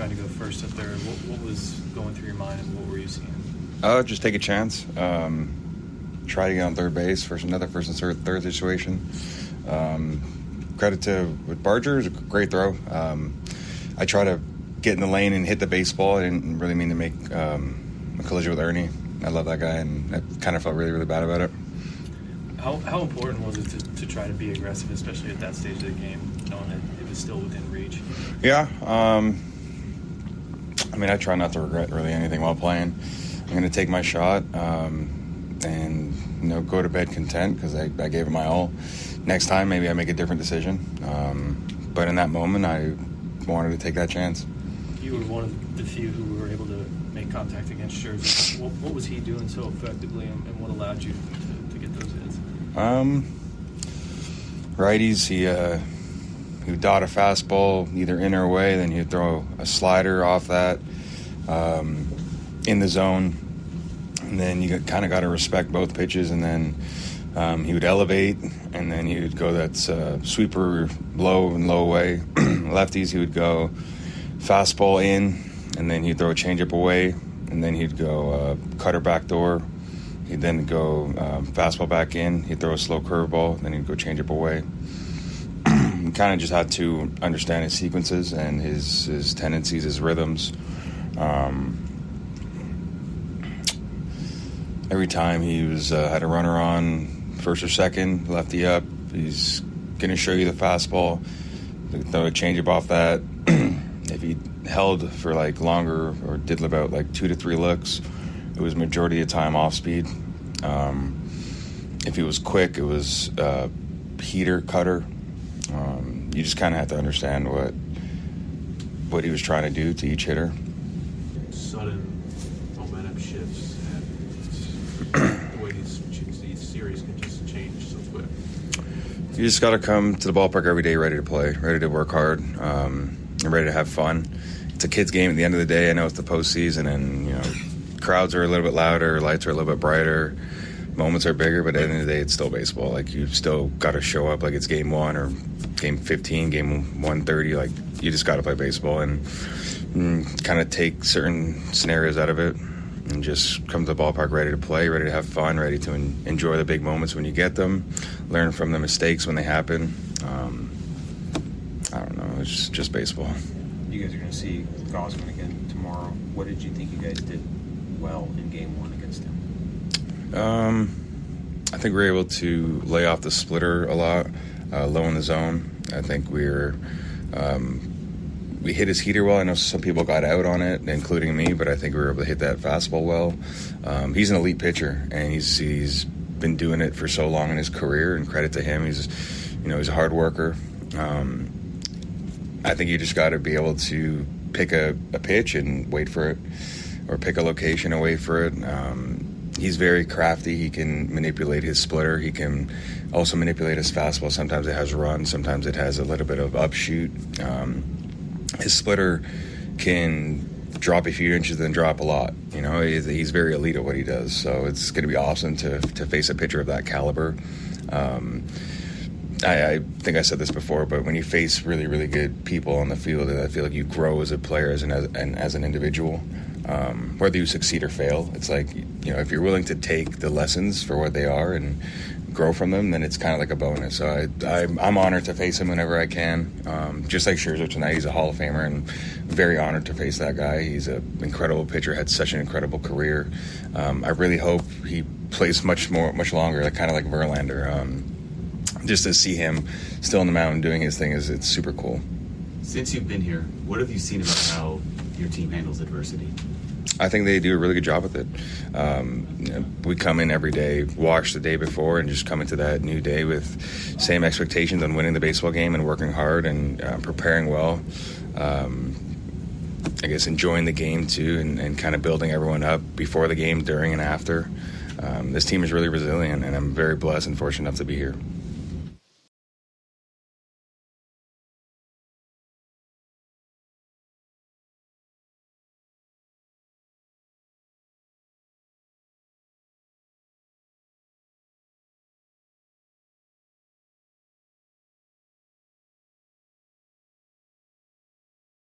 trying to go first to third. What was going through your mind, and what were you seeing? Just take a chance. Try to get on third base for another first and third situation. Credit to Barger, it was a great throw. I try to get in the lane and hit the baseball. I didn't really mean to make a collision with Ernie. I love that guy, and I kind of felt really, really bad about it. How important was it to try to be aggressive, especially at that stage of the game, knowing that it was still within reach? Yeah. I try not to regret really anything while playing. I'm going to take my shot and go to bed content because I gave it my all. Next time, maybe I make a different decision. But in that moment, I wanted to take that chance. You were one of the few who were able to make contact against Scherzer. What was he doing so effectively, and what allowed you to get those hits? Righties, he would dot a fastball either in or away, then he'd throw a slider off that in the zone, and then you kind of got to respect both pitches, and then he would elevate, and then he would go that sweeper low and low away. Lefties, he would go fastball in, and then he'd throw a changeup away, and then he'd go cutter back door. He'd then go fastball back in. He'd throw a slow curveball, then he'd go changeup away. He kind of just had to understand his sequences and his tendencies, his rhythms. Every time he had a runner on first or second, lefty up, he's going to show you the fastball, throw a changeup off that. If he held for longer or did about 2 to 3 looks, it was majority of the time off speed. If he was quick, it was heater, cutter. You just kind of have to understand what he was trying to do to each hitter. Sudden momentum shifts, and the way these series can just change so quick. You just got to come to the ballpark every day ready to play, ready to work hard, and ready to have fun. It's a kid's game at the end of the day. I know it's the postseason, and crowds are a little bit louder, lights are a little bit brighter, moments are bigger, but at the end of the day, it's still baseball. You still got to show up like it's game 1 or game 15, game 130. You just got to play baseball and kind of take certain scenarios out of it and just come to the ballpark ready to play, ready to have fun, ready to enjoy the big moments when you get them, learn from the mistakes when they happen. I don't know, it's just baseball. You guys are going to see Gosman again tomorrow. What did you think you guys did well in game 1 against him? I think we were able to lay off the splitter a lot, low in the zone. I think we hit his heater well. I know some people got out on it, including me, but I think we were able to hit that fastball well. He's an elite pitcher, and he's been doing it for so long in his career, and credit to him. He's a hard worker. I think you just got to be able to pick a pitch and wait for it, or pick a location and wait for it. He's very crafty. He can manipulate his splitter. He can also manipulate his fastball. Sometimes it has run. Sometimes it has a little bit of upshoot. His splitter can drop a few inches, then drop a lot. He's very elite at what he does. So it's going to be awesome to face a pitcher of that caliber. I think I said this before, but when you face really, really good people on the field, I feel like you grow as a player as an individual. Whether you succeed or fail, it's if you're willing to take the lessons for what they are and grow from them, then it's kind of like a bonus. So I'm honored to face him whenever I can. Just like Scherzer tonight, he's a Hall of Famer, and very honored to face that guy. He's an incredible pitcher, had such an incredible career. I really hope he plays much longer, kind of like Verlander. Just to see him still on the mound doing his thing it's super cool. Since you've been here, what have you seen about how your team handles adversity? I think they do a really good job with it. We come in every day, wash the day before, and just come into that new day with same expectations on winning the baseball game and working hard and preparing well. I guess enjoying the game too, and kind of building everyone up before the game, during, and after. This team is really resilient, and I'm very blessed and fortunate enough to be here.